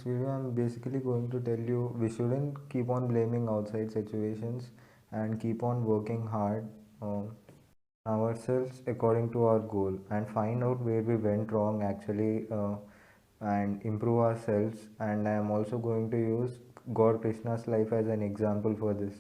video, I'm basically going to tell you we shouldn't keep on blaming outside situations and keep on working hard ourselves according to our goal and find out where we went wrong actually and improve ourselves. And I am also going to use God Krishna's life as an example for this.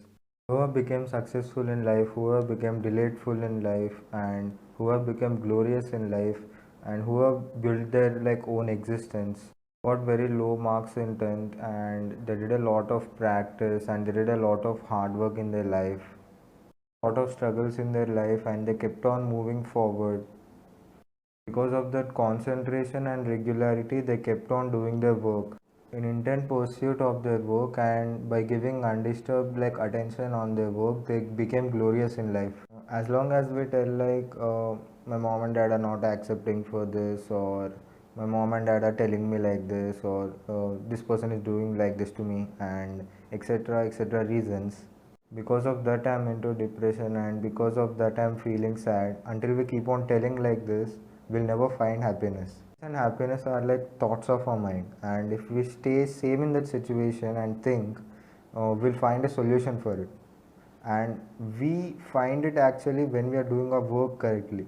Whoever became successful in life, whoever became delightful in life, and whoever became glorious in life, and whoever built their own existence, got very low marks in 10th, and they did a lot of practice and they did a lot of hard work in their life, lot of struggles in their life, and they kept on moving forward. Because of that concentration and regularity, they kept on doing their work in intent pursuit of their work, and by giving undisturbed attention on their work, they became glorious in life. As long as we tell my mom and dad are not accepting for this, or my mom and dad are telling me like this, or this person is doing like this to me, and etc reasons, because of that I'm into depression, and because of that I'm feeling sad. Until we keep on telling like this, we'll never find happiness. And happiness are like thoughts of our mind, and if we stay same in that situation and think, we'll find a solution for it. And we find it actually when we are doing our work correctly,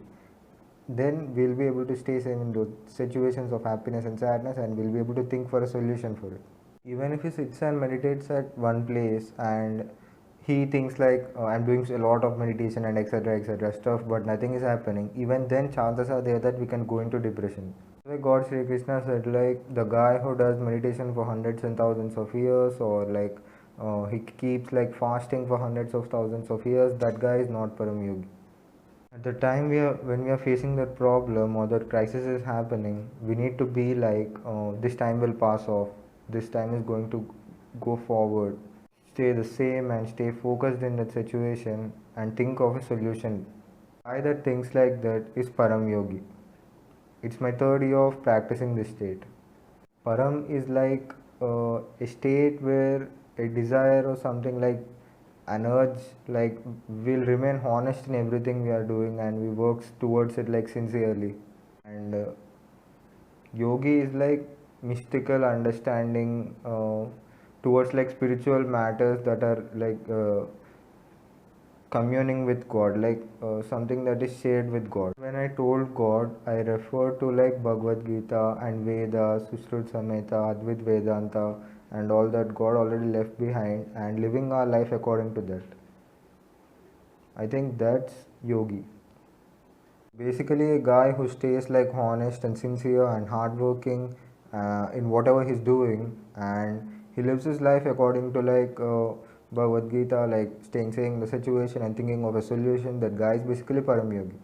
then we'll be able to stay same in those situations of happiness and sadness, and we'll be able to think for a solution for it. Even if he sits and meditates at one place and he thinks I'm doing a lot of meditation and etc stuff, but nothing is happening, even then chances are there that we can go into depression. Like God Sri Krishna said, the guy who does meditation for hundreds and thousands of years, or he keeps fasting for hundreds of thousands of years, that guy is not Param Yogi. At the time when we are facing that problem or that crisis is happening, we need to be this time will pass off, this time is going to go forward. Stay the same and stay focused in that situation and think of a solution. Why that things like that is Param Yogi. It's my third year of practicing this state. Param is a state where a desire or something an urge will remain honest in everything we are doing, and we work towards it sincerely. And yogi is mystical understanding towards spiritual matters that are communing with God, something that is shared with God. When I told God, I referred to Bhagavad Gita and Vedas, Sushrut Samhita, Advait Vedanta, and all that God already left behind, and living our life according to that. I think that's yogi. Basically, a guy who stays honest and sincere and hardworking in whatever he's doing, and he lives his life according to Bhagavad Gita, staying sane in the situation and thinking of a solution. That guy is basically Param Yogi.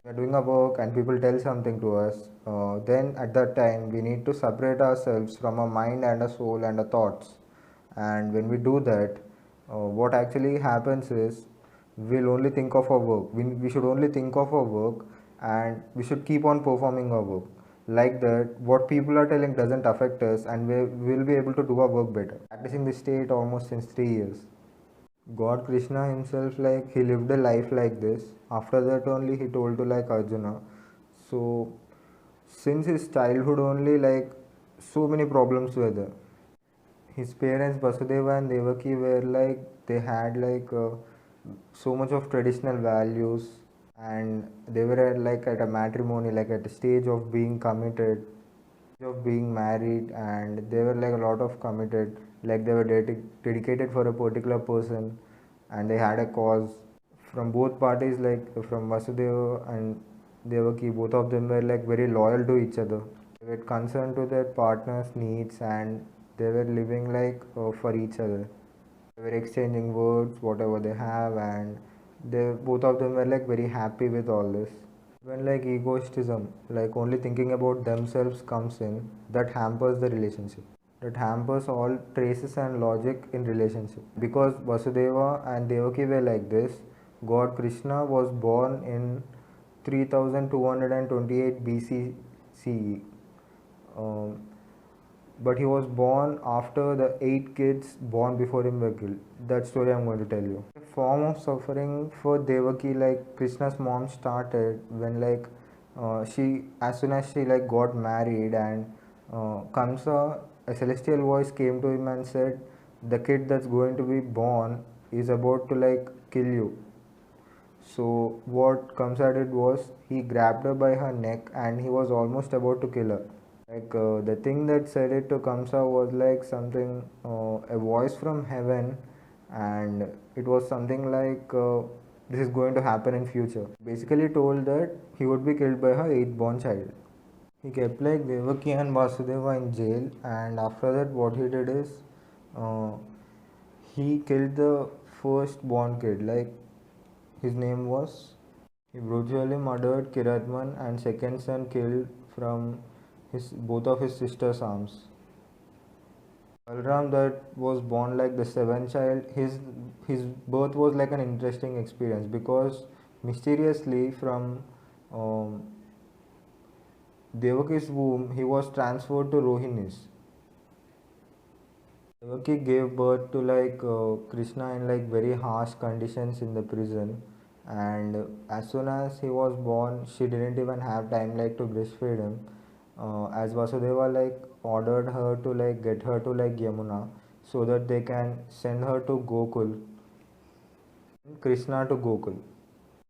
We are doing our work and people tell something to us, then at that time we need to separate ourselves from our mind and our soul and our thoughts. And when we do that, what actually happens is we'll only think of our work. We should only think of our work, and we should keep on performing our work. Like that, what people are telling doesn't affect us, and we will be able to do our work better. Practicing this state almost since 3 years. God Krishna himself, he lived a life like this. After that only he told to Arjuna. So since his childhood only, so many problems were there. His parents Vasudeva and Devaki were they had so much of traditional values, and they were at a matrimony, at a stage of being committed, of being married, and they were a lot of committed, they were dedicated for a particular person, and they had a cause. From both parties, from Vasudeva and Devaki, both of them were very loyal to each other. They were concerned to their partner's needs, and they were living for each other. They were exchanging words whatever they have, and they both of them were very happy with all this. When egoistism, only thinking about themselves comes in, that hampers the relationship. That hampers all traces and logic in relationship. Because Vasudeva and Devaki were like this, God Krishna was born in 3228 BC CE. But he was born after the 8 kids born before him were killed. That story I'm going to tell you. A form of suffering for Devaki, Krishna's mom started when she, as soon as she got married, and Kamsa a celestial voice came to him and said, the kid that's going to be born is about to like kill you. So what Kamsa did was he grabbed her by her neck and he was almost about to kill her. Like the thing that said it to Kamsa was like something, a voice from heaven, and it was something like this is going to happen in future. Basically told that he would be killed by her eighth born child. He kept like Devaki and Vasudeva in jail, and after that, what he did is uh, he killed the first born kid. Like his name was. He brutally murdered Kiratman and second son killed from his both of his sister's arms. Balram that was born like the seventh child, his birth was like an interesting experience because mysteriously from um, Devaki's womb he was transferred to Rohini's. Devaki gave birth to like Krishna in like very harsh conditions in the prison, and as soon as he was born she didn't even have time like to breastfeed him, as Vasudeva like ordered her to like get her to like Yamuna so that they can send her to Gokul, Krishna to Gokul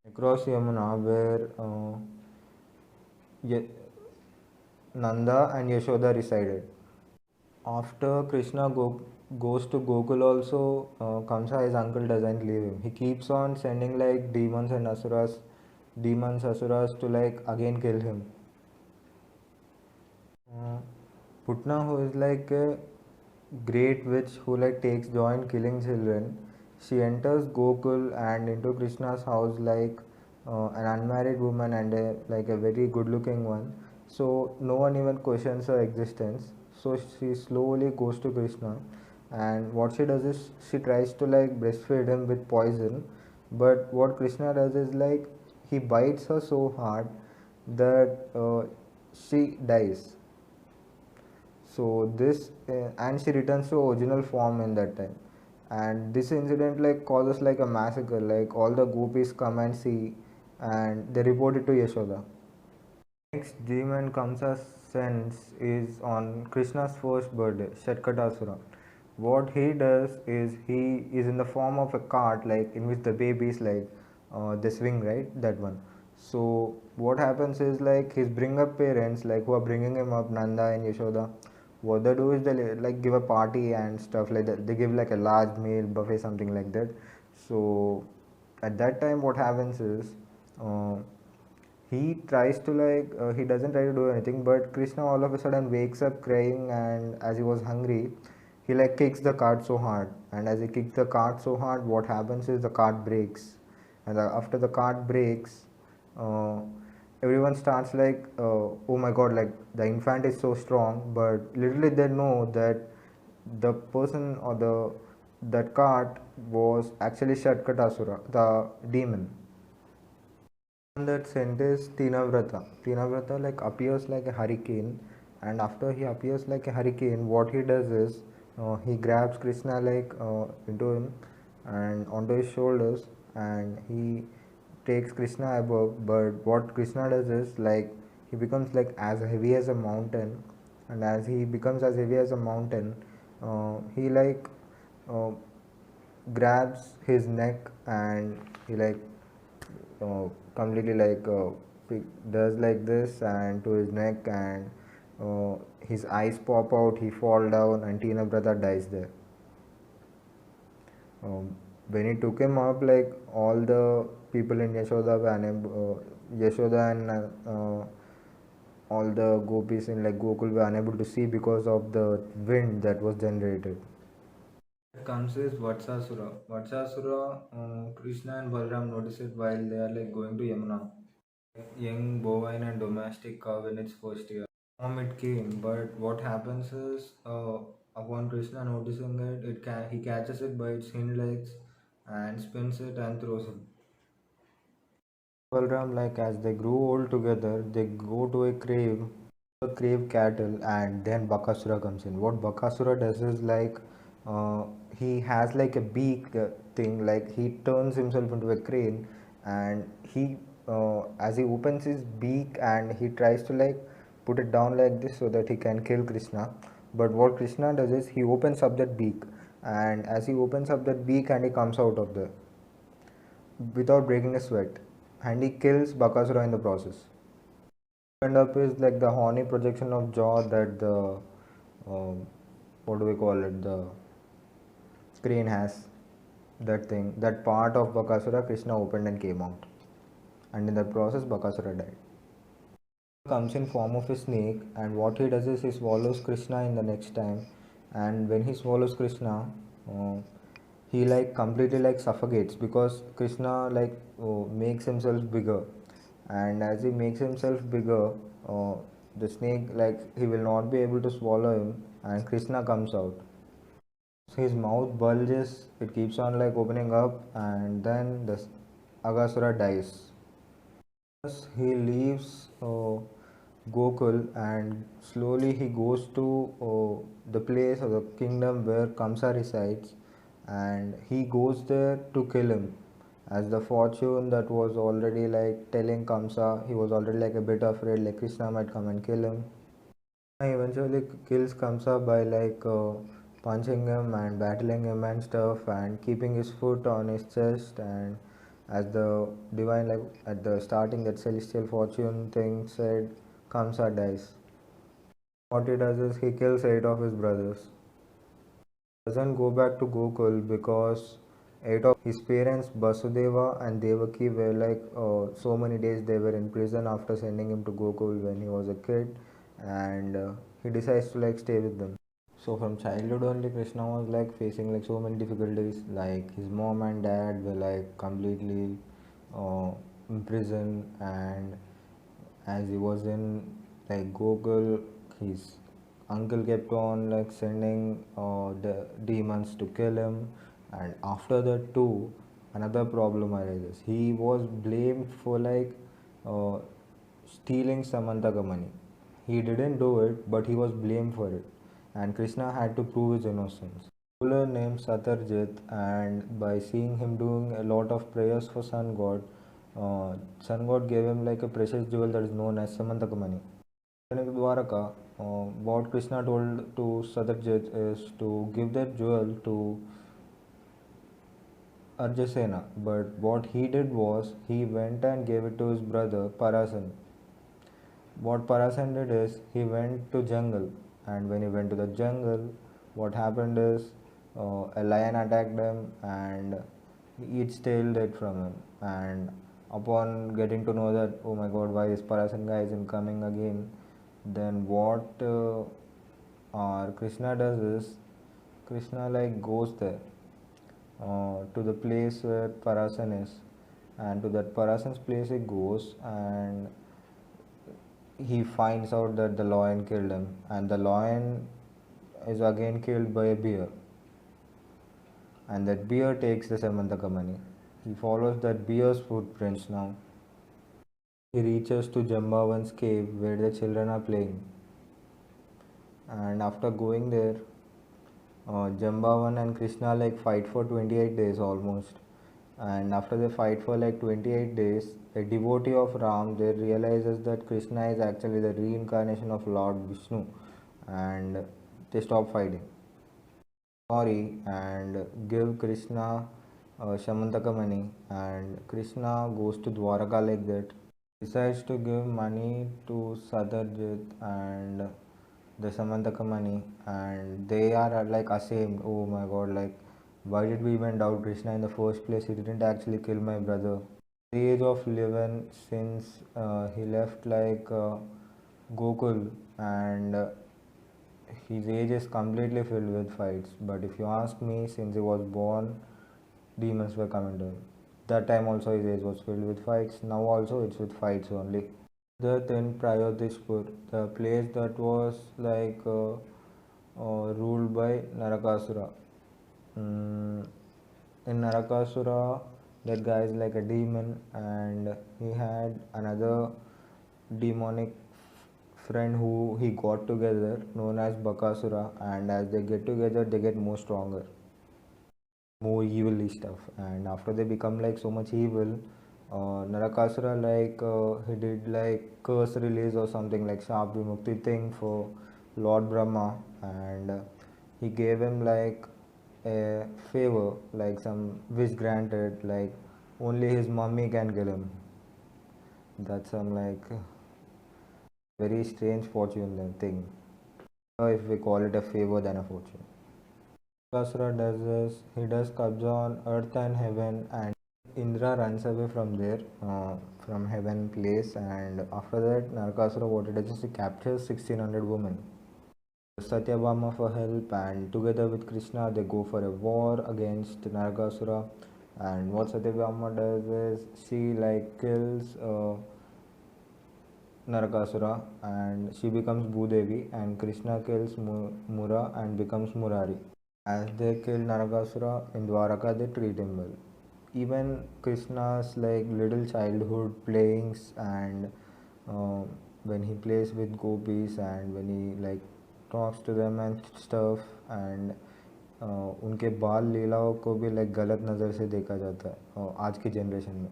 across Yamuna where Nanda and Yashoda resided. After Krishna goes to Gokul also, Kamsa, his uncle, doesn't leave him. He keeps on sending like demons, asuras to like again kill him. Uh, Putna, who is like a great witch who like takes joy in killing children, she enters Gokul and into Krishna's house like an unmarried woman and like a very good looking one. So no one even questions her existence. So she slowly goes to Krishna, and what she does is she tries to like breastfeed him with poison. But what Krishna does is like he bites her so hard that she dies. So this and she returns to original form in that time, and this incident like causes like a massacre. Like all the gopis come and see, and they report it to Yashoda. Next demon Kamsa sends is on Krishna's first birthday, Shatkatasura. What he does is he is in the form of a cart, like in which the baby is like they swing, right? That one. So what happens is like his bring up parents, like who are bringing him up, Nanda and Yashoda. What they do is they like give a party and stuff like that. They give like a large meal buffet, something like that. So at that time, what happens is. He tries to like he doesn't try to do anything, but Krishna all of a sudden wakes up crying, and as he was hungry he like kicks the cart so hard, and as he kicks the cart so hard what happens is the cart breaks, and after the cart breaks uh, everyone starts like oh my god, like the infant is so strong, but literally they know that the person or the that cart was actually Shatkatasura, the demon. That sentence Tinavrata. Tinavrata like appears like a hurricane, and after he appears like a hurricane, what he does is he grabs Krishna like into him and onto his shoulders, and he takes Krishna above. But what Krishna does is like he becomes like as heavy as a mountain, and as he becomes as heavy as a mountain, he like uh, grabs his neck and he like completely like does like this and to his neck, and his eyes pop out, he fall down, and Tina brother dies there. When he took him up, like all the people in Yashoda were unable, Yashoda and all the gopis in like Gokul were unable to see because of the wind that was generated. Comes is Vatsasura. Vatsasura, Krishna and Balram notice it while they are like going to Yamuna. Young bovine and domestic cow in its first year. It came, but what happens is, upon Krishna noticing it, he catches it by its hind legs and spins it and throws it. Balram, like as they grew old together, they go to a crave cattle, and then Bakasura comes in. What Bakasura does is like uh, he has like a beak thing, like he turns himself into a crane, and he as he opens his beak and he tries to like put it down like this so that he can kill Krishna. But what Krishna does is he opens up that beak, and as he opens up that beak and he comes out of there without breaking a sweat, and he kills Bakasura in the process. End up is like the horny projection of jaw that the what do we call it, the crane has, that thing, that part of Bakasura Krishna opened and came out, and in that process Bakasura died. Comes in form of a snake, and what he does is he swallows Krishna in the next time, and when he swallows Krishna, uh, he like completely like suffocates because Krishna like makes himself bigger, and as he makes himself bigger, uh, the snake like he will not be able to swallow him, and Krishna comes out. His mouth bulges, it keeps on like opening up, and then the Aghasura dies. He leaves Gokul and slowly he goes to the place or the kingdom where Kamsa resides, and he goes there to kill him. As the fortune that was already like telling Kamsa, he was already like a bit afraid like Krishna might come and kill him. He eventually kills Kamsa by like punching him and battling him and stuff, and keeping his foot on his chest. And as the divine, like at the starting, that celestial fortune thing said, Kamsa dies. What he does is he kills 8 of his brothers. Doesn't go back to Gokul because 8 of his parents, Basudeva and Devaki, were like so many days they were in prison after sending him to Gokul when he was a kid, and he decides to like stay with them. So from childhood only, Krishna was like facing like so many difficulties. Like his mom and dad were like completely in prison, and as he was in like Gokul, his uncle kept on like sending the demons to kill him, and after that too, another problem arises. He was blamed for like uh, stealing Samantaka money. He didn't do it, but he was blamed for it, and Krishna had to prove his innocence. A ruler named Satyajit, and by seeing him doing a lot of prayers for Sun God gave him like a precious jewel that is known as Samantakamani. Returning to Dwaraka, what Krishna told to Satyajit is to give that jewel to Arjasena, but what he did was he went and gave it to his brother Parasan. What Parasan did is he went to jungle, and when he went to the jungle, what happened is a lion attacked him and he eats tail dead from him. And upon getting to know that, oh my god, why this Parasan guy isn't coming again, then what our Krishna does is Krishna like goes there to the place where Parasan is, and to that Parasan's place he goes, and he finds out that the lion killed him, and the lion is again killed by a bear, and that bear takes the Samantaka money. He follows that bear's footprints now. He reaches to Jambavan's cave where the children are playing, and after going there, Jambavan and Krishna like fight for 28 days almost, and after they fight for like 28 days, a devotee of Ram there realizes that Krishna is actually the reincarnation of Lord Vishnu, and they stop fighting. Sorry, and give Krishna Shamantaka money, and Krishna goes to Dwaraka like that. Decides to give money to Satyajit and the Samantaka money, and they are like ashamed. Oh my god, like why did we even doubt Krishna in the first place? He didn't actually kill my brother. At the age of 11, since he left like Gokul, and his age is completely filled with fights. But if you ask me, since he was born, demons were coming to him. That time also his age was filled with fights. Now also it's with fights only. That in Prayodhishpur, the place that was like ruled by Narakasura. In Narakasura, that guy is like a demon, and he had another demonic friend who he got together, known as Bakasura, and as they get together, they get more stronger, more evilly stuff. And after they become like so much evil, Narakasura like he did like curse release or something like Shap Vimukti thing for Lord Brahma, and he gave him like a favor, like some wish granted, like only his mummy can kill him. That's some like very strange fortune thing. If we call it a favor than a fortune. Bakasura does this, he does Kabja on earth and heaven, and Indra runs away from there, from heaven place, and after that, Narakasura what it does is he captures 1600 women. Satyabhama for help, and together with Krishna, they go for a war against Narakasura. And what Satyabhama does is she like kills Narakasura, and she becomes Bhudevi, and Krishna kills Mura and becomes Murari. As they kill Narakasura in Dwaraka, they treat him well. Even Krishna's like little childhood playings and uh, when he plays with gopis and when he like talks to them and stuff and उनके बाल लीलाओं को भी like गलत नज़र से देखा जाता है आज की जनरेशन में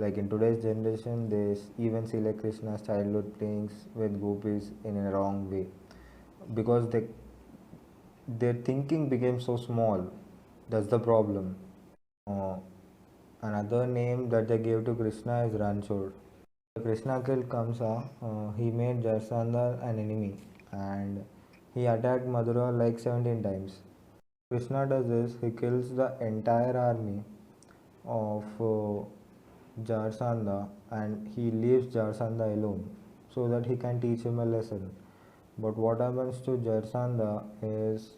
like in today's generation they even see like Krishna's childhood playings with gopis in a wrong way because their thinking became so small. That's the problem. uh, Another name that they gave to Krishna is Ranchod. Krishna killed Kamsa. He made Jarasandha an enemy and he attacked Madura like 17 times. Krishna does this, he kills the entire army of Jarasandha and he leaves Jarasandha alone so that he can teach him a lesson. But what happens to Jarasandha is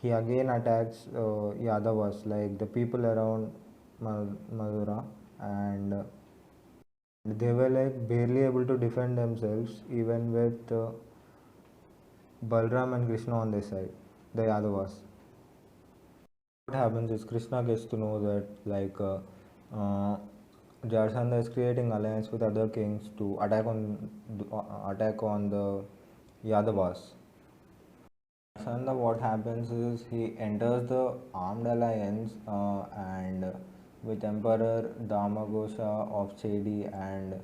he again attacks Yadavas, like the people around Madura, and they were like barely able to defend themselves, even with Balram and Krishna on their side, the Yadavas. What happens is Krishna gets to know that like Jarasandha is creating alliance with other kings to attack on the Yadavas. Sanda, what happens is he enters the armed alliance and with Emperor Damagosha of Chedi and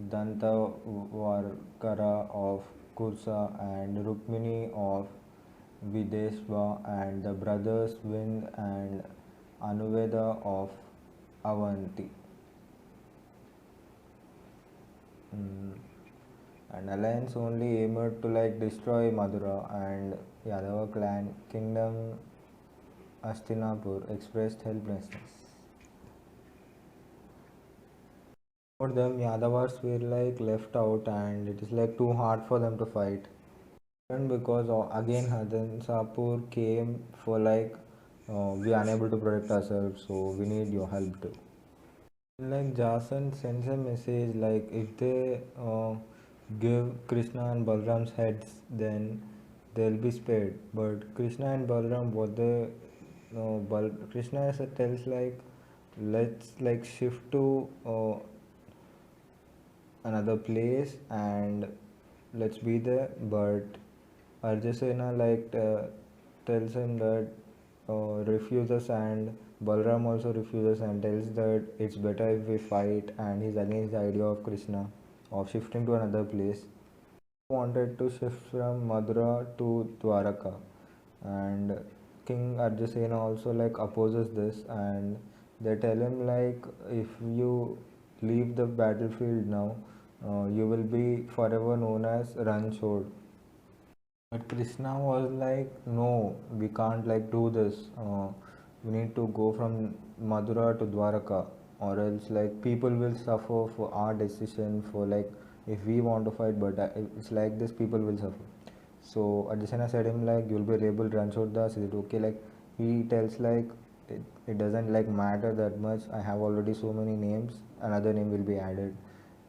Dantavarkara of Kursa and Rukmini of Videshva and the brothers Vind and Anuveda of Avanti. An alliance only aimed to like destroy Madura and Yadava clan kingdom Astinapur expressed helplessness. For them, Yadavas were like left out and it is like too hard for them to fight. And because again Hadansapur came for like we are unable to protect ourselves, so we need your help too. Like Jason sends a message like if they give Krishna and Balram's heads, then they'll be spared. But Krishna and Balram, what they Krishna tells like let's like shift to another place and let's be there. But Arjasena like tells him that refuses and Balram also refuses and tells that it's better if we fight and he's against the idea of Krishna of shifting to another place. He wanted to shift from Madura to Dwaraka and King Arjasena also like opposes this and they tell him like if you leave the battlefield now you will be forever known as Ranchod. But Krishna was like, no, we can't like do this. We need to go from Madura to Dwaraka, or else like people will suffer for our decision. For like, if we want to fight, but it's like this, people will suffer. So Arjuna said him like, you'll be able to Ranchod Das. Is it okay? Like he tells like, it doesn't like matter that much. I have already so many names. Another name will be added,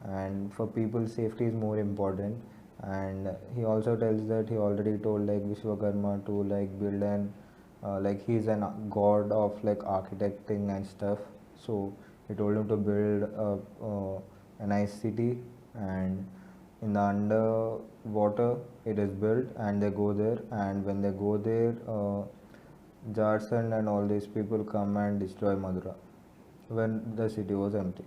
and for people's safety is more important. And he also tells that he already told like Vishwakarma to like build an like he's an god of like architecting and stuff, so he told him to build a nice city and in the underwater it is built and they go there, and when they go there Jarsan and all these people come and destroy Madura when the city was empty.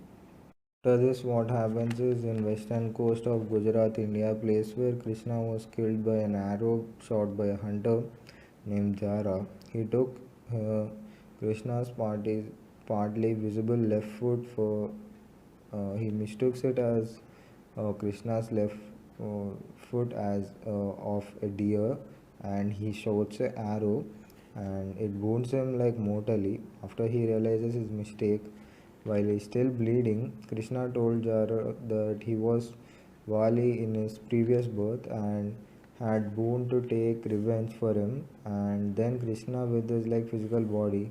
After this, what happens is in western coast of Gujarat, India, place where Krishna was killed by an arrow shot by a hunter named Jara. He took uh, Krishna's partly visible left foot for he mistook it as Krishna's left uh, foot as of a deer, and he shoots an arrow and it wounds him like mortally. After he realizes his mistake, while he's still bleeding, Krishna told Jara that he was Vali in his previous birth and had boon to take revenge for him. And then Krishna, with his like physical body,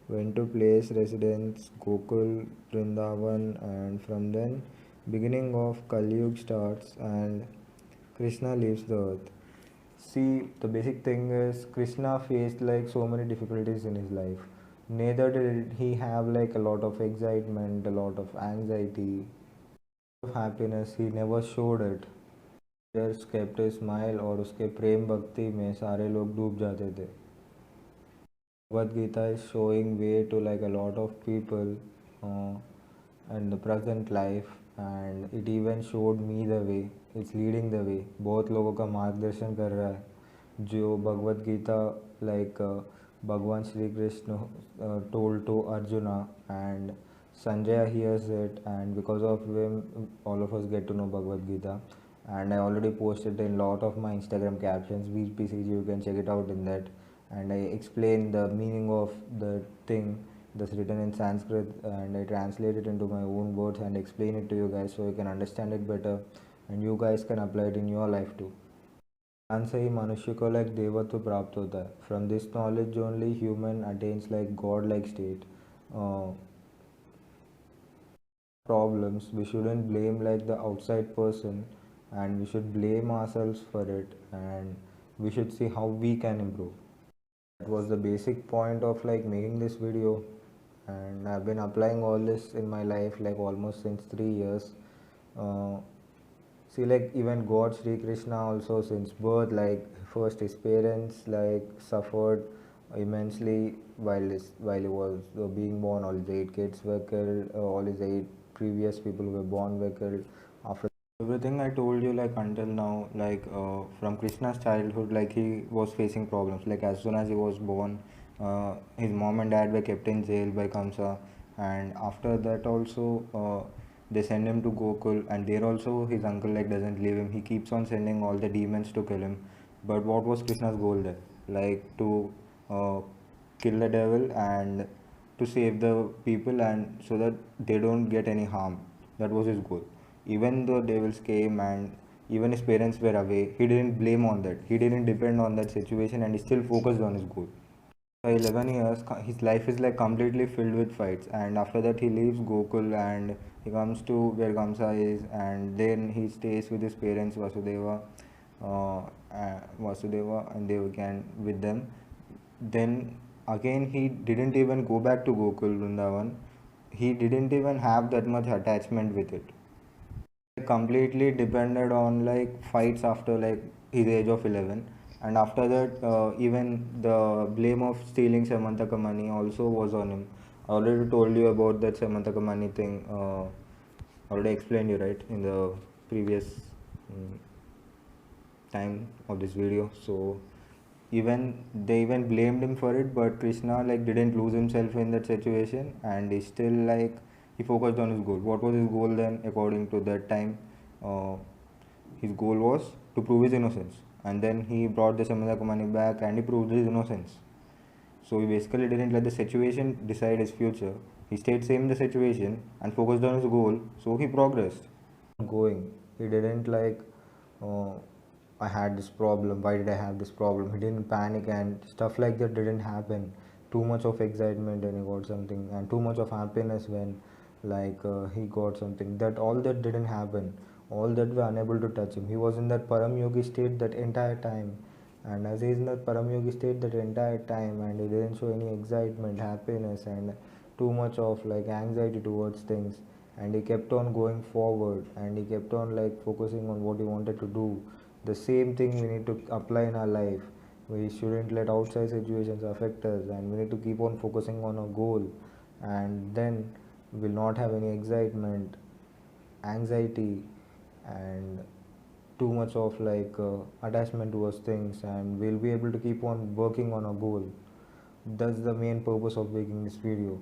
went to place residence Gokul, Vrindavan, and from then beginning of Kali Yuga starts and Krishna leaves the earth. See, the basic thing is Krishna faced like so many difficulties in his life. Neither did he have like a lot of excitement, a lot of anxiety, of happiness. He never showed it. Just kept a smile और उसके प्रेम भक्ति में सारे लोग डूब जाते थे. Bhagavad Gita is showing way to like a lot of people in the present life, and it even showed me the way. It's leading the way. बहुत लोगों का मार्गदर्शन कर रहा है. जो भगवद गीता like भगवान Shri Krishna told to Arjuna, and Sanjay hears it, and because of him all of us get to know Bhagavad Gita. And I already posted in lot of my Instagram captions, VPCG, you can check it out in that. And I explain the meaning of the thing that's written in Sanskrit, and I translate it into my own words and explain it to you guys so you can understand it better and you guys can apply it in your life too. ज्ञान से ही मनुष्य को like देवत्व प्राप्त होता है. From this knowledge only human attains like God like state. Problems, we shouldn't blame like the outside person, and we should blame ourselves for it, and we should see how we can improve. That was the basic point of like making this video, and I've been applying all this in my life like almost since 3 years. See, like even God Sri Krishna also since birth, like first his parents like suffered immensely while he was being born. All his 8 kids were killed. All his 8 previous people who were born were killed. After everything I told you, like until now, like from Krishna's childhood, like he was facing problems. Like as soon as he was born, his mom and dad were kept in jail by Kamsa, and after that also. They send him to Gokul, and there also his uncle like doesn't leave him. He keeps on sending all the demons to kill him. But what was Krishna's goal there? Like to kill the devil and to save the people, and so that they don't get any harm. That was his goal. Even though devils came and even his parents were away, he didn't blame on that. He didn't depend on that situation, and he still focused on his goal. For 11 years, his life is like completely filled with fights, and after that he leaves Gokul and he comes to where Kamsa is, and then he stays with his parents Vasudeva and Devakan with them. Then again he didn't even go back to Gokul Vrindavan. He didn't even have that much attachment with it. He completely depended on like fights after like his age of 11, and after that even the blame of stealing Samantaka money also was on him. I already told you about that Samantaka money thing. Already explained you right in the previous time of this video. So they even blamed him for it, but Krishna like didn't lose himself in that situation, and he still like he focused on his goal. What was his goal then? According to that time, his goal was to prove his innocence, and then he brought the Samantaka money back and he proved his innocence. So he basically didn't let the situation decide his future. He stayed same in the situation and focused on his goal, so he progressed. Going, he didn't like, I had this problem. Why did I have this problem? He didn't panic and stuff like that didn't happen. Too much of excitement and he got something, and too much of happiness when like he got something. That all that didn't happen. All that were unable to touch him. He was in that Param Yogi state that entire time, and as he is in that Param Yogi state that entire time, and he didn't show any excitement, happiness, and too much of like anxiety towards things, and he kept on going forward, and he kept on like focusing on what he wanted to do. The same thing we need to apply in our life. We shouldn't let outside situations affect us, and we need to keep on focusing on our goal, and then we'll not have any excitement, anxiety and too much of attachment towards things, and we'll be able to keep on working on our goal. That's the main purpose of making this video.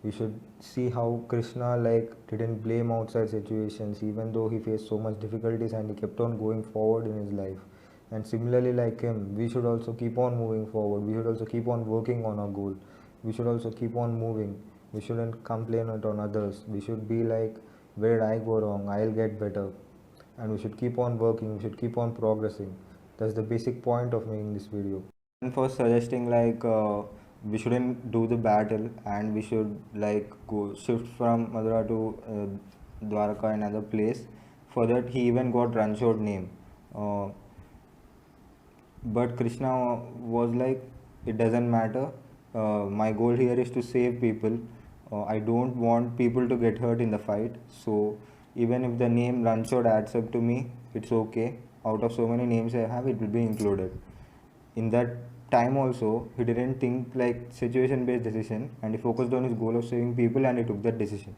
We should see how Krishna didn't blame outside situations even though he faced so much difficulties, and he kept on going forward in his life. And similarly, like him, we should also keep on moving forward. We should also keep on working on our goal. We should also keep on moving. We shouldn't complain it on others. We should be like, where did I go wrong? I'll get better. And we should keep on working. We should keep on progressing. That's the basic point of making this video. And for suggesting we shouldn't do the battle, and we should go shift from Madura to Dwaraka, another place. For that, he even got Ranchod name. But Krishna was like, it doesn't matter. My goal here is to save people. I don't want people to get hurt in the fight. So even if the name Ranchod adds up to me, it's okay. Out of so many names I have, it will be included. In that time also, he didn't think like situation based decision, and he focused on his goal of saving people, and he took that decision.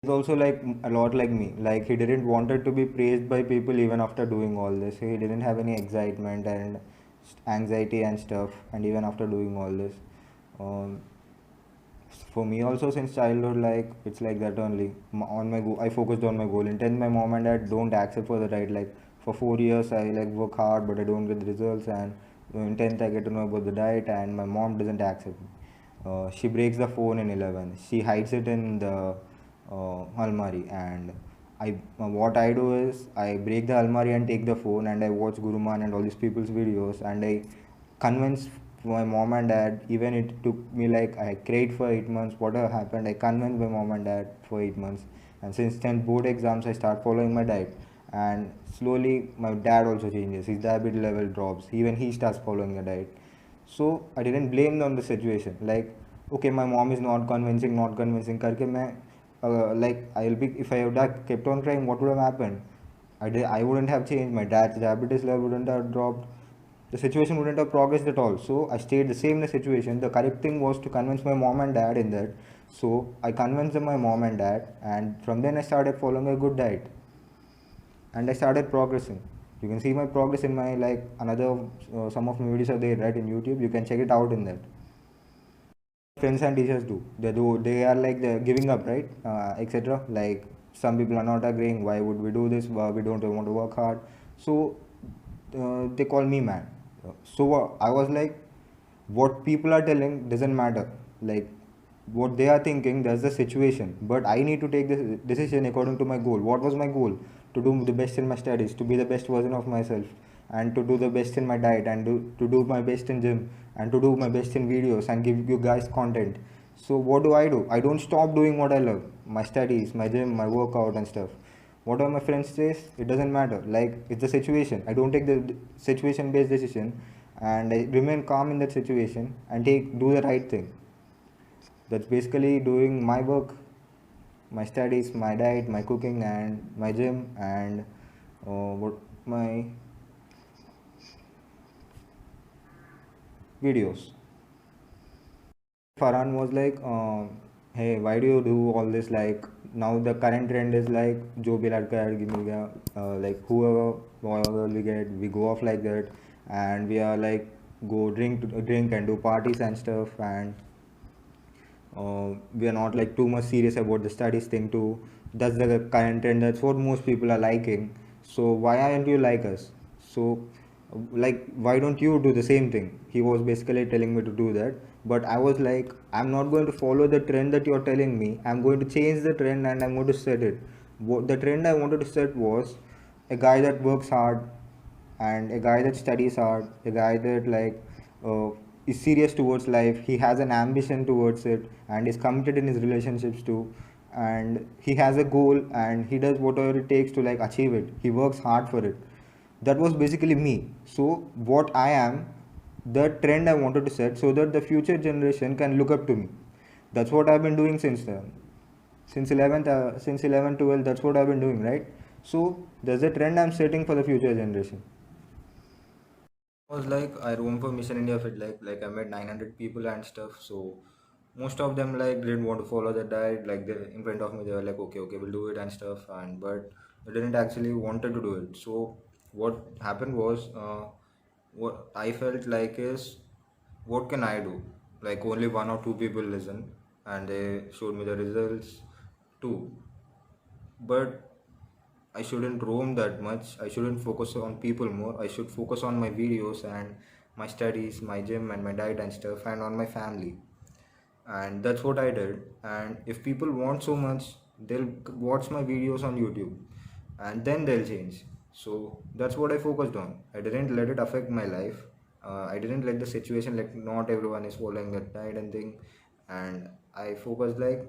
He's also like a lot like me, like he didn't wanted to be praised by people even after doing all this. He didn't have any excitement and anxiety and stuff, and even after doing all this, um, for me also since childhood, like it's like that only. On my goal, I focused on my goal. In 10th, my mom and dad don't accept for the right. Like for 4 years, I like work hard, but I don't get the results. And in 10th, I get to know about the diet, and my mom doesn't accept me. She breaks the phone in 11. She hides it in the almari, and what I do is I break the almari and take the phone, and I watch Guruman and all these people's videos, and I convince my mom and dad. Even it took me like I cried for 8 months. Whatever happened, I convinced my mom and dad for 8 months. And since 10th board exams, I start following my diet, and slowly my dad also changes. His diabetes level drops. Even he starts following the diet. So I didn't blame them on the situation. Like, okay, my mom is not convincing. Karke मैं I'll be, if I had kept on crying, what would have happened? I wouldn't have changed. My dad's diabetes level wouldn't have dropped. The situation wouldn't have progressed at all. So I stayed the same in the situation. The correct thing was to convince my mom and dad in that. So I convinced my mom and dad, and from then I started following a good diet, and I started progressing. You can see my progress in my another some of my videos are there right in YouTube. You can check it out in that. Friends and teachers they are like they're giving up, right? Etc. Like some people are not agreeing. Why would we do this? Why we don't want to work hard? So they call me man. So I was like, what people are telling doesn't matter. Like what they are thinking, that's the situation. But I need to take this decision according to my goal. What was my goal? To do the best in my studies, to be the best version of myself, and to do the best in my diet, and to do my best in gym, and to do my best in videos and give you guys content. So what do? I don't stop doing what I love, my studies, my gym, my workout and stuff. Whatever my friends says, it doesn't matter. Like it's the situation. I don't take the situation based decision, and I remain calm in that situation and do the right thing. That's basically doing my work, my studies, my diet, my cooking, and my gym, and my videos. Farhan was like, hey, why do you do all this? Like now the current trend is like, jo bhi ladka hai, give me like whoever we get, we go off like that, and we are like go drink and do parties and stuff, and we are not like too much serious about the studies thing too. That's the current trend. That's what most people are liking. So why aren't you like us? So like why don't you do the same thing? He was basically telling me to do that, but I was like, I'm not going to follow the trend that you're telling me. I'm going to change the trend, and I'm going to set it. What the trend I wanted to set was a guy that works hard, and a guy that studies hard, a guy that is serious towards life. He has an ambition towards it, and is committed in his relationships too, and he has a goal, and he does whatever it takes to like achieve it. He works hard for it. That was basically me. So what I am, the trend I wanted to set, so that the future generation can look up to me. That's what I've been doing since 11th, since 11 12. That's what I've been doing, right? So there's a trend I'm setting for the future generation. Was like I roam for Mission India Fit, like I met 900 people and stuff. So most of them like didn't want to follow the diet. Like they in front of me, they were like, okay, we'll do it and stuff, and but they didn't actually wanted to do it. So what happened was, what I felt like is, what can I do? Like only one or two people listen, and they showed me the results too. But I shouldn't roam that much. I shouldn't focus on people more. I should focus on my videos and my studies, my gym and my diet and stuff, and on my family. And that's what I did. And if people want so much, they'll watch my videos on YouTube, and then they'll change. So that's what I focused on. I didn't let it affect my life. I didn't let the situation, like not everyone is following that diet and thing, and I focused like,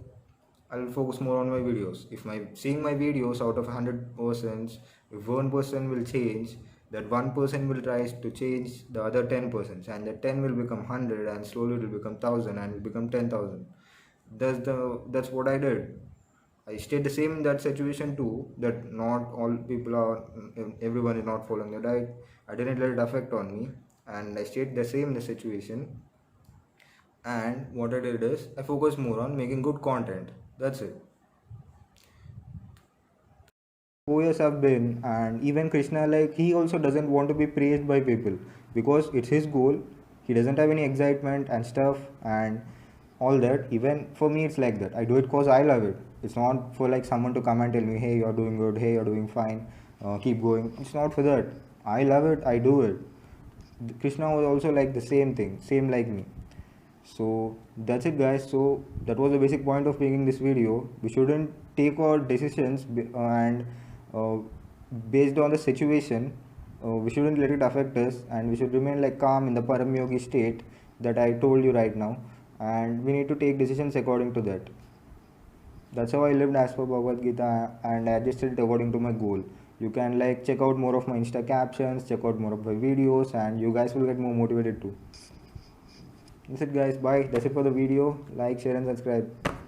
I'll focus more on my videos. If my seeing my videos out of 100 persons, if one person will change, that one person will try to change the other 10 persons, and that 10 will become 100, and slowly it will become 1000 and will become 10,000. That's what I did. I stayed the same in that situation too. That not all people are, everyone is not following the diet. I didn't let it affect on me, and I stayed the same in the situation. And what I did is I focused more on making good content. That's it. 4 years have been, and even Krishna, like he also doesn't want to be praised by people because it's his goal. He doesn't have any excitement and stuff and all that. Even for me, it's like that. I do it because I love it. It's not for like someone to come and tell me, hey, you're doing good, hey, you're doing fine, keep going. It's not for that. I love it, I do it. Krishna was also like the same thing, same like me. So that's it, guys. So that was the basic point of making this video. We shouldn't take our decisions and uh, based on the situation, we shouldn't let it affect us, and we should remain like calm in the param yogi state that I told you right now, and we need to take decisions according to that. That's how I lived as per Bhagavad Gita, and I adjusted it according to my goal. You can like check out more of my Insta captions, check out more of my videos, and you guys will get more motivated too. That's it, guys. Bye. That's it for the video. Like, share and subscribe.